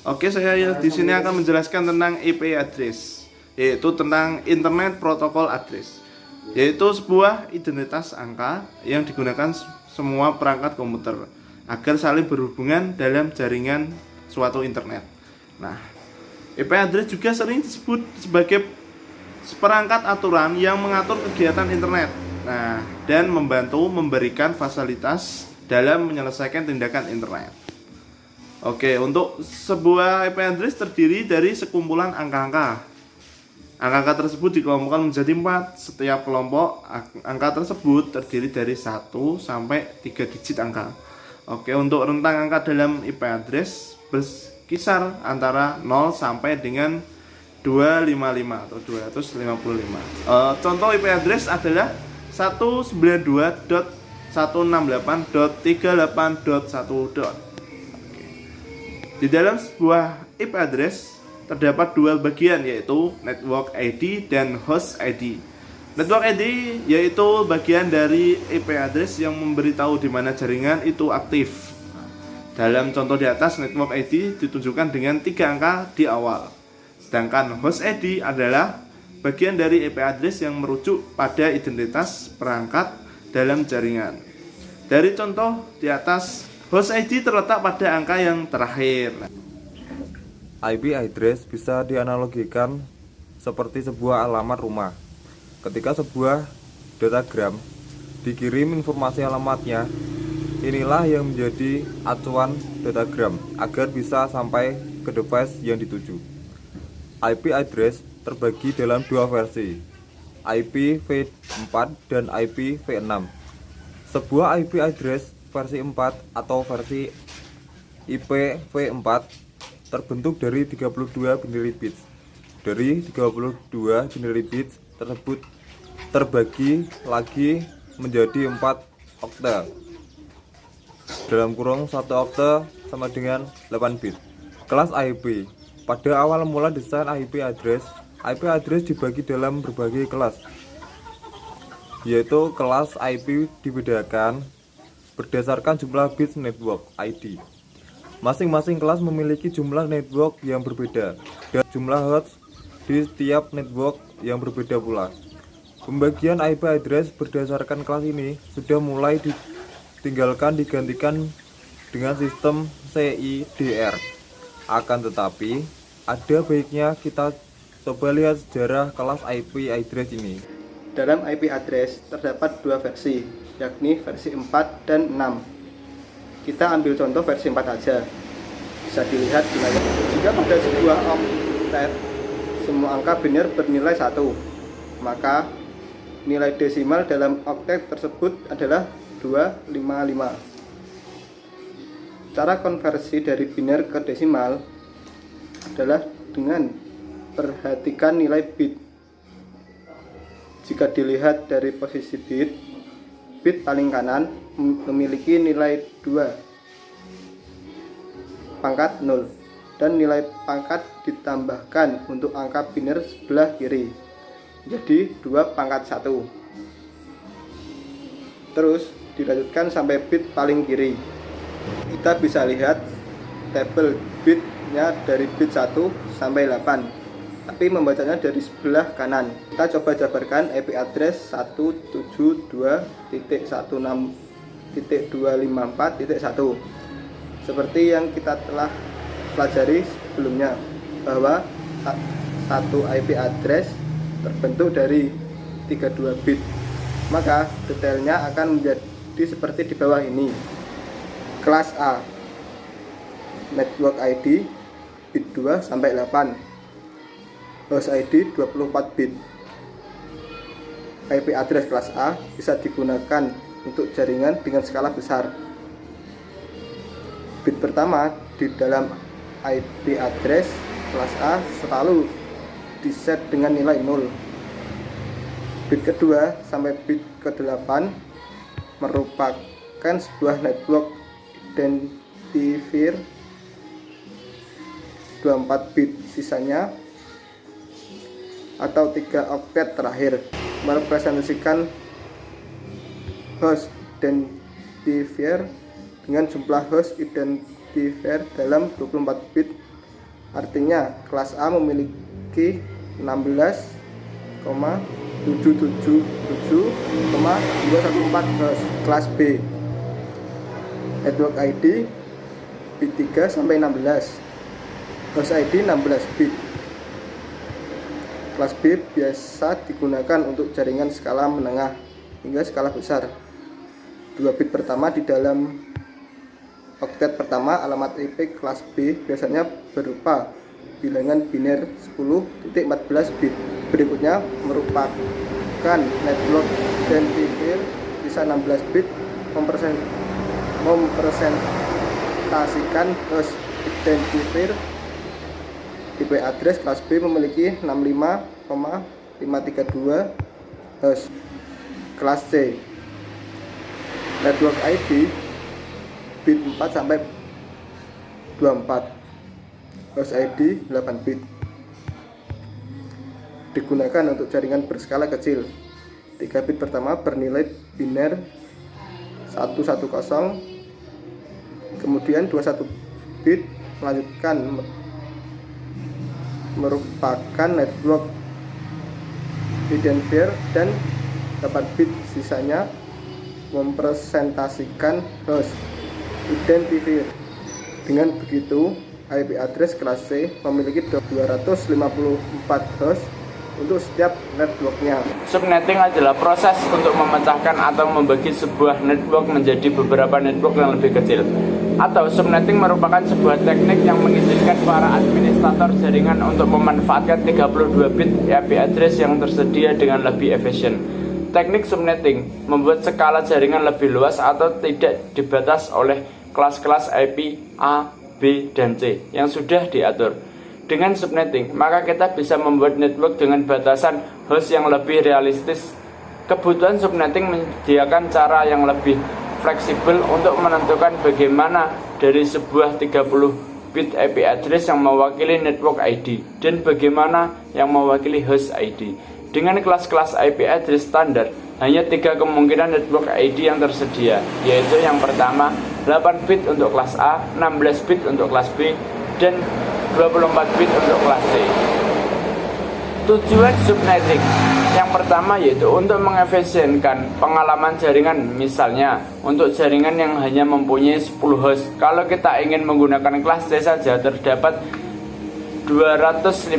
Oke, saya di sini akan menjelaskan tentang IP address, yaitu tentang Internet Protocol Address, yaitu sebuah identitas angka yang digunakan semua perangkat komputer agar saling berhubungan dalam jaringan suatu internet. Nah, IP address juga sering disebut sebagai seperangkat aturan yang mengatur kegiatan internet. Nah, dan membantu memberikan fasilitas dalam menyelesaikan tindakan internet. Oke, untuk sebuah IP address terdiri dari sekumpulan angka-angka. Angka-angka tersebut dikelompokkan menjadi 4. Setiap kelompok angka tersebut terdiri dari 1 sampai 3 digit angka. Oke, untuk rentang angka dalam IP address berkisar antara 0 sampai dengan 255 atau 255. Contoh IP address adalah 192.168.38.1. Di dalam sebuah IP address terdapat dua bagian, yaitu Network ID dan Host ID. Network ID yaitu bagian dari IP address yang memberitahu di mana jaringan itu aktif. Dalam contoh di atas, Network ID ditunjukkan dengan 3 angka di awal. Sedangkan Host ID adalah bagian dari IP address yang merujuk pada identitas perangkat dalam jaringan. Dari contoh di atas, Host ID terletak pada angka yang terakhir. IP address bisa dianalogikan seperti sebuah alamat rumah. Ketika sebuah datagram dikirim informasi alamatnya, inilah yang menjadi acuan datagram agar bisa sampai ke device yang dituju. IP address terbagi dalam dua versi, IPv4 dan IPv6. Sebuah IP address versi 4 atau versi IPv4 terbentuk dari 32 binary bits. Dari 32 binary bits tersebut terbagi lagi menjadi 4 okta. Dalam kurung 1 okta sama dengan 8 bit. Kelas IP. Pada awal mula desain IP address dibagi dalam berbagai kelas, yaitu kelas IP dibedakan berdasarkan jumlah bits network ID. Masing-masing kelas memiliki jumlah network yang berbeda dan jumlah host di setiap network yang berbeda pula. Pembagian IP address berdasarkan kelas ini sudah mulai digantikan dengan sistem CIDR. Akan tetapi, ada baiknya kita coba lihat sejarah kelas IP address ini. Dalam IP address terdapat dua versi, yakni versi 4 dan 6. Kita ambil contoh versi 4 saja. Bisa dilihat di layar. Jika pada sebuah oktet semua angka biner bernilai 1, maka nilai desimal dalam oktet tersebut adalah 255. Cara konversi dari biner ke desimal adalah dengan perhatikan nilai bit. Jika dilihat dari posisi bit paling kanan memiliki nilai 2 pangkat 0 dan nilai pangkat ditambahkan untuk angka biner sebelah kiri, jadi 2 pangkat 1. Terus dilanjutkan sampai bit paling kiri. Kita bisa lihat tabel bitnya dari bit 1 sampai 8, tapi membacanya dari sebelah kanan. Kita coba jabarkan IP address 172.16.254.1 seperti yang kita telah pelajari sebelumnya, bahwa satu IP address terbentuk dari 32 bit. Maka detailnya akan menjadi seperti di bawah ini. Kelas A, Network ID bit 2 sampai 8, Host ID 24 bit. IP address kelas A bisa digunakan untuk jaringan dengan skala besar. Bit pertama di dalam IP address kelas A selalu diset dengan nilai 0. Bit kedua sampai bit ke-8 merupakan sebuah network identifier 24 bit. Sisanya atau 3 oktet terakhir merepresentasikan host identifier dengan jumlah host identifier dalam 24 bit Artinya kelas A memiliki 16,777,214 host. Kelas B network ID bit 3 sampai 16, host ID 16 bit. Kelas B biasa digunakan untuk jaringan skala menengah hingga skala besar. 2 bit pertama di dalam oktet pertama. Alamat IP kelas B biasanya berupa bilangan biner 10.14 bit. Berikutnya merupakan network identifier sisa 16 bit mempresentasikan host identifier. IP address kelas B memiliki 65,532 host. Kelas C network ID bit 4 sampai 24, host ID 8 bit. Digunakan untuk jaringan berskala kecil. 3 bit pertama bernilai biner 110, kemudian 21 bit melanjutkan merupakan network identifier, dan 8 bit sisanya mempresentasikan host identifier. Dengan begitu, IP address kelas C memiliki 254 host untuk setiap networknya. Subnetting adalah proses untuk memecahkan atau membagi sebuah network menjadi beberapa network yang lebih kecil. Atau subnetting merupakan sebuah teknik yang mengizinkan para administrator jaringan untuk memanfaatkan 32 bit IP address yang tersedia dengan lebih efisien. Teknik subnetting membuat skala jaringan lebih luas atau tidak dibatas oleh kelas-kelas IP A, B, dan C yang sudah diatur. Dengan subnetting, maka kita bisa membuat network dengan batasan host yang lebih realistis. Kebutuhan subnetting menyediakan cara yang lebih fleksibel untuk menentukan bagaimana dari sebuah 30 bit IP address yang mewakili network ID dan bagaimana yang mewakili host ID. Dengan kelas-kelas IP address standar, hanya 3 kemungkinan network ID yang tersedia, yaitu yang pertama 8 bit untuk kelas A, 16 bit untuk kelas B, dan 24 bit untuk kelas C. Tujuan subnetting yang pertama yaitu untuk mengefisienkan pengalaman jaringan. Misalnya untuk jaringan yang hanya mempunyai 10 host, kalau kita ingin menggunakan kelas C saja terdapat 254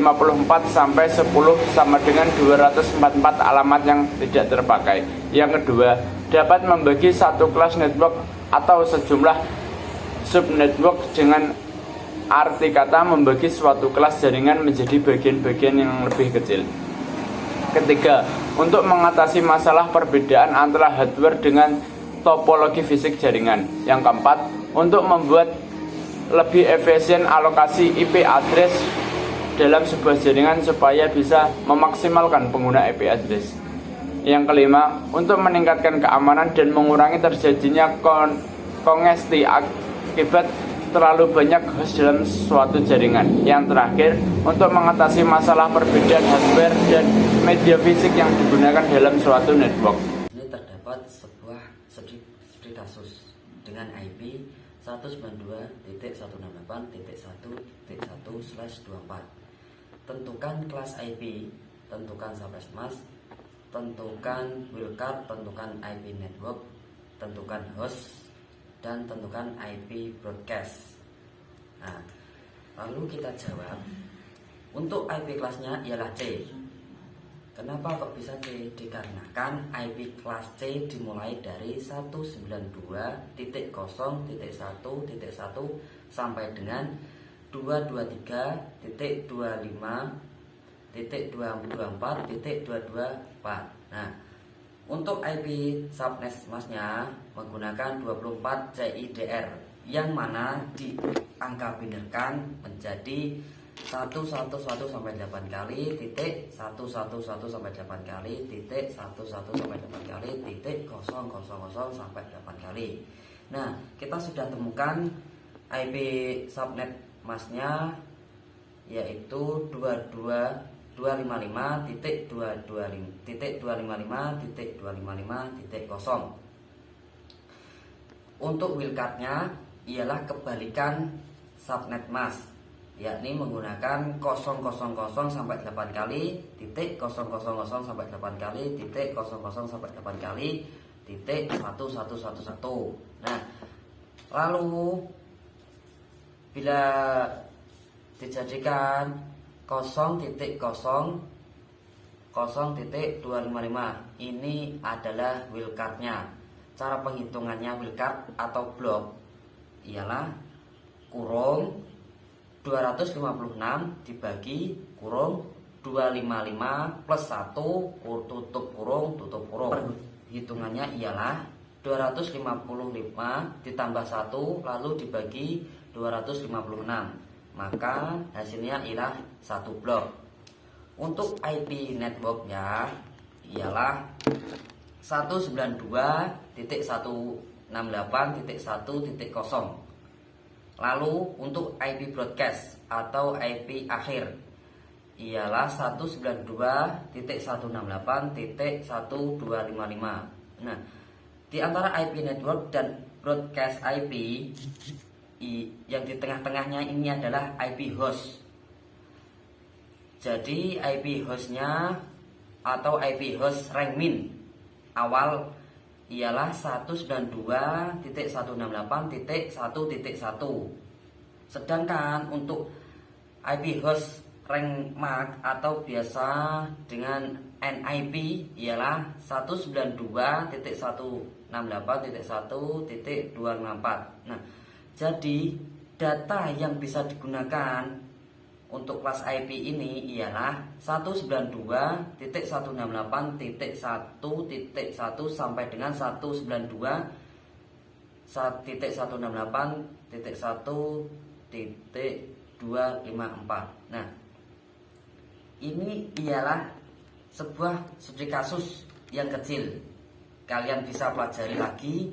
sampai 10 sama dengan 244 alamat yang tidak terpakai. Yang kedua, dapat membagi satu kelas network atau sejumlah subnetwork, dengan arti kata membagi suatu kelas jaringan menjadi bagian-bagian yang lebih kecil. Ketiga, untuk mengatasi masalah perbedaan antara hardware dengan topologi fisik jaringan. Yang keempat, untuk membuat lebih efisien alokasi IP address dalam sebuah jaringan supaya bisa memaksimalkan pengguna IP address. Yang kelima, untuk meningkatkan keamanan dan mengurangi terjadinya kongesti akibat terlalu banyak host dalam suatu jaringan. Yang terakhir, untuk mengatasi masalah perbedaan hardware dan media fisik yang digunakan dalam suatu network. Ini terdapat sebuah Spridasus dengan IP 192.168.1.1/24. Tentukan kelas IP, tentukan subnet mask, tentukan wildcard, tentukan IP network, tentukan host, dan tentukan IP broadcast. Nah, lalu kita jawab, untuk IP kelasnya ialah C. Kenapa kok bisa C? Dikarenakan IP kelas C dimulai dari 192.0.1.1 sampai dengan 223.25.224.224. Nah, untuk IP subnet masknya menggunakan 24 CIDR, yang mana diangka-binarkan menjadi 111 sampai 8 kali, titik 111 sampai 8 kali, titik 111 sampai 8 kali, titik 000 sampai 8 kali. Nah, kita sudah temukan IP subnet masknya, yaitu 255.255.255.0. Untuk wildcardnya ialah kebalikan subnet mask. yakni menggunakan 000 sampai 8 kali, titik 000 sampai 8 kali, titik 00 sampai 8 kali, titik 1111. Nah, lalu bila dijadikan 0.0.255, ini adalah wildcardnya. Cara penghitungannya wildcard atau blok ialah kurung 256 dibagi kurung 255 plus 1 tutup kurung. Hitungannya ialah 255 ditambah 1 lalu dibagi 256, maka hasilnya ialah 1 blok. Untuk IP networknya ialah 192.168.1.0. Lalu untuk IP broadcast atau IP akhir ialah 192.168.1255. Nah, di antara IP network dan broadcast IP yang di tengah-tengahnya ini adalah IP host. Jadi IP hostnya atau IP host rank min awal ialah 192.168.1.1. Sedangkan untuk IP host rank max atau biasa dengan NIP ialah 192.168.1.254. Nah, jadi data yang bisa digunakan untuk kelas IP ini ialah 192.168.1.1 sampai dengan 192.168.1.254. Nah, ini ialah sebuah studi kasus yang kecil. Kalian bisa pelajari lagi.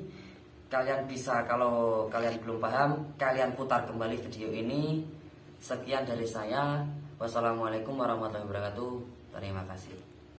Kalian bisa, kalau kalian belum paham, kalian putar kembali video ini. Sekian dari saya. Wassalamualaikum warahmatullahi wabarakatuh. Terima kasih.